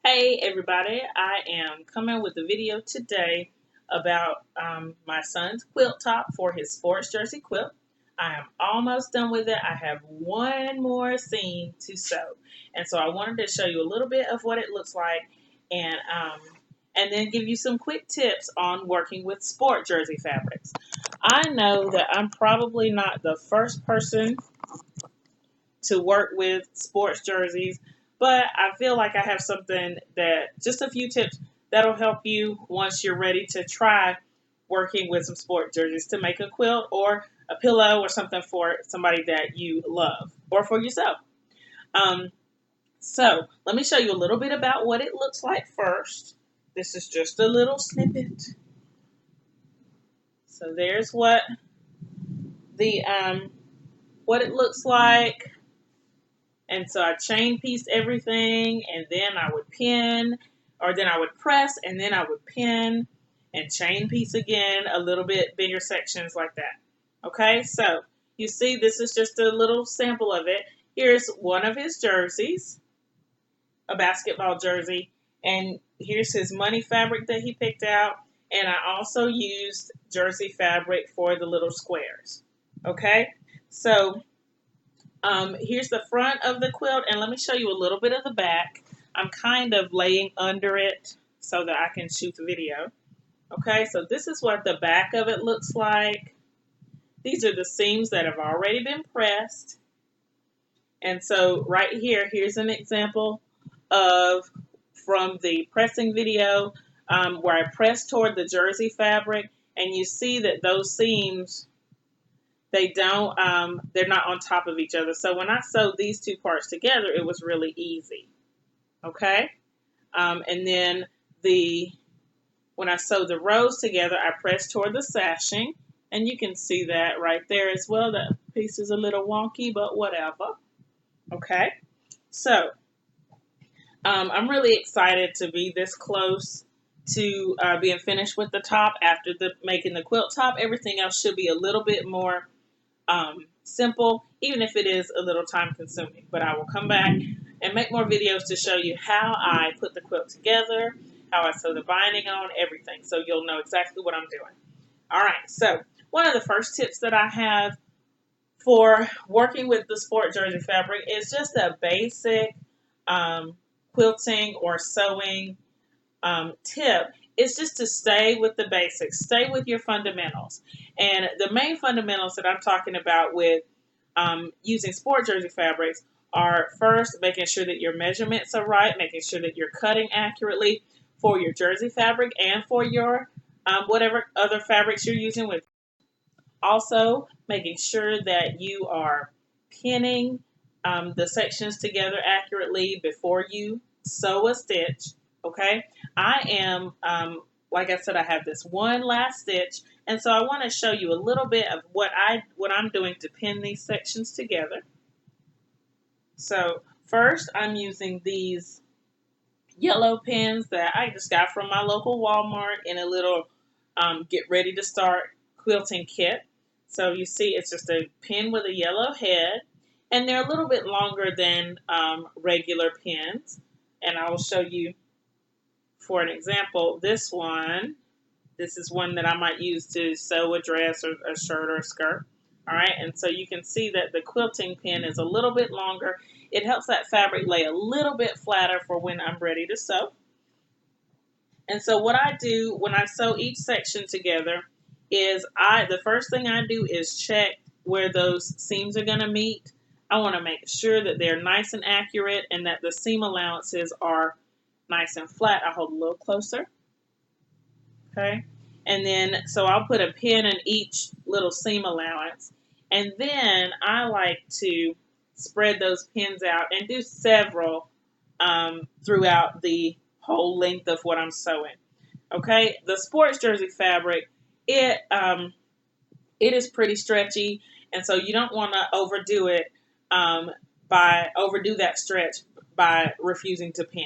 Hey everybody, I am coming with a video today about my son's quilt top for his sports jersey quilt. I am almost done with it. I have one more seam to sew. And so I wanted to show you a little bit of what it looks like and then give you some quick tips on working with sport jersey fabrics. I know that I'm probably not the first person to work with sports jerseys, but I feel like I have something that just a few tips that'll help you once you're ready to try working with some sport jerseys to make a quilt or a pillow or something for somebody that you love or for yourself. Um, so let me show you a little bit about what it looks like first. This is just a little snippet. So there's the what it looks like. And so I chain piece everything, and then I would pin, or then I would press, and then I would pin and chain piece again, a little bit bigger sections like that. Okay, so you see this is just a little sample of it. Here's one of his jerseys, a basketball jersey, and here's his money fabric that he picked out. And I also used jersey fabric for the little squares. Okay, so here's the front of the quilt, and let me show you a little bit of the back. I'm kind of laying under it so that I can shoot the video. Okay, so this is what the back of it looks like. These are the seams that have already been pressed. And so right here, here's an example of from the pressing video where I pressed toward the jersey fabric, and you see that those seams they're not on top of each other. So when I sewed these two parts together, it was really easy. Okay. And then when I sewed the rows together, I pressed toward the sashing, and you can see that right there as well. That piece is a little wonky, but whatever. Okay. So I'm really excited to be this close to being finished with the top after making the quilt top. Everything else should be a little bit more simple, even if it is a little time consuming. But I will come back and make more videos to show you how I put the quilt together, how I sew the binding on, everything. So you'll know exactly what I'm doing. All right, so one of the first tips that I have for working with the sport jersey fabric is just a basic quilting or sewing tip is just to stay with the basics, stay with your fundamentals. And the main fundamentals that I'm talking about with using sport jersey fabrics are first making sure that your measurements are right, making sure that you're cutting accurately for your jersey fabric and for your whatever other fabrics you're using with. Also, making sure that you are pinning the sections together accurately before you sew a stitch. Okay, I am, like I said, I have this one last stitch, and so I want to show you a little bit of what I'm doing to pin these sections together. So first, I'm using these yellow pins that I just got from my local Walmart in a little get ready to start quilting kit. So you see it's just a pin with a yellow head, and they're a little bit longer than regular pins. And I will show you for an example, this is one that I might use to sew a dress or a shirt or a skirt. All right, and so you can see that the quilting pin is a little bit longer. It helps that fabric lay a little bit flatter for when I'm ready to sew. And so what I do when I sew each section together is the first thing I do is check where those seams are going to meet. I want to make sure that they're nice and accurate and that the seam allowances are nice and flat. I hold a little closer. Okay. And then, so I'll put a pin in each little seam allowance. And then I like to spread those pins out and do several throughout the whole length of what I'm sewing. Okay. The sports jersey fabric, it is pretty stretchy. And so you don't want to overdo it overdo that stretch by refusing to pin.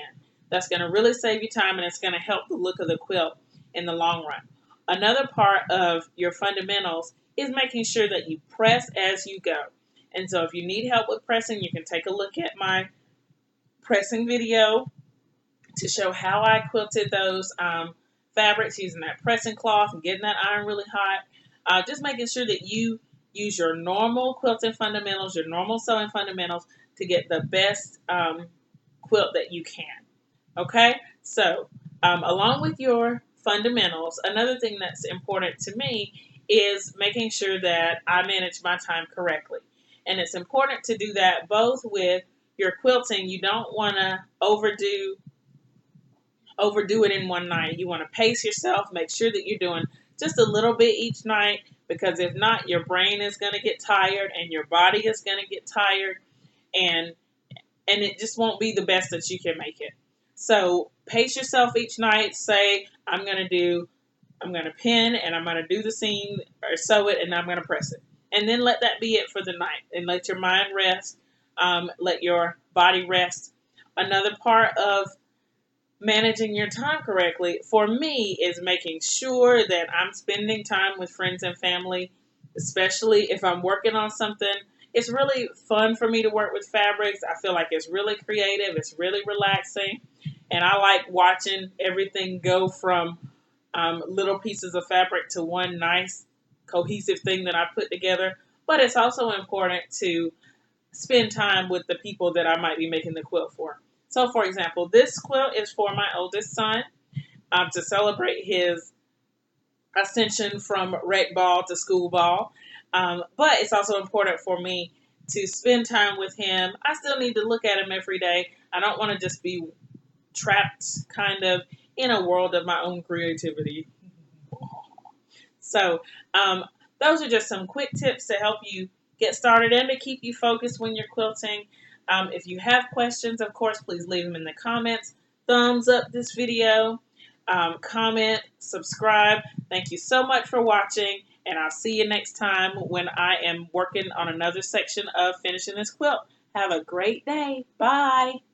That's going to really save you time, and it's going to help the look of the quilt in the long run. Another part of your fundamentals is making sure that you press as you go. And so if you need help with pressing, you can take a look at my pressing video to show how I quilted those fabrics using that pressing cloth and getting that iron really hot. Just making sure that you use your normal quilting fundamentals, your normal sewing fundamentals to get the best quilt that you can. Okay, so along with your fundamentals, another thing that's important to me is making sure that I manage my time correctly. And it's important to do that both with your quilting. You don't want to overdo it in one night. You want to pace yourself, make sure that you're doing just a little bit each night, because if not, your brain is going to get tired and your body is going to get tired, and it just won't be the best that you can make it. So pace yourself each night. Say, I'm going to pin and I'm going to do the seam or sew it and I'm going to press it. And then let that be it for the night and let your mind rest. Let your body rest. Another part of managing your time correctly for me is making sure that I'm spending time with friends and family, especially if I'm working on something. It's really fun for me to work with fabrics. I feel like it's really creative, it's really relaxing, and I like watching everything go from little pieces of fabric to one nice cohesive thing that I put together. But it's also important to spend time with the people that I might be making the quilt for. So, for example, this quilt is for my oldest son to celebrate his ascension from rec ball to school ball. But it's also important for me to spend time with him. I still need to look at him every day. I don't want to just be trapped kind of in a world of my own creativity. So, those are just some quick tips to help you get started and to keep you focused when you're quilting. If you have questions, of course, please leave them in the comments. Thumbs up this video, comment, subscribe. Thank you so much for watching, and I'll see you next time when I am working on another section of finishing this quilt. Have a great day. Bye.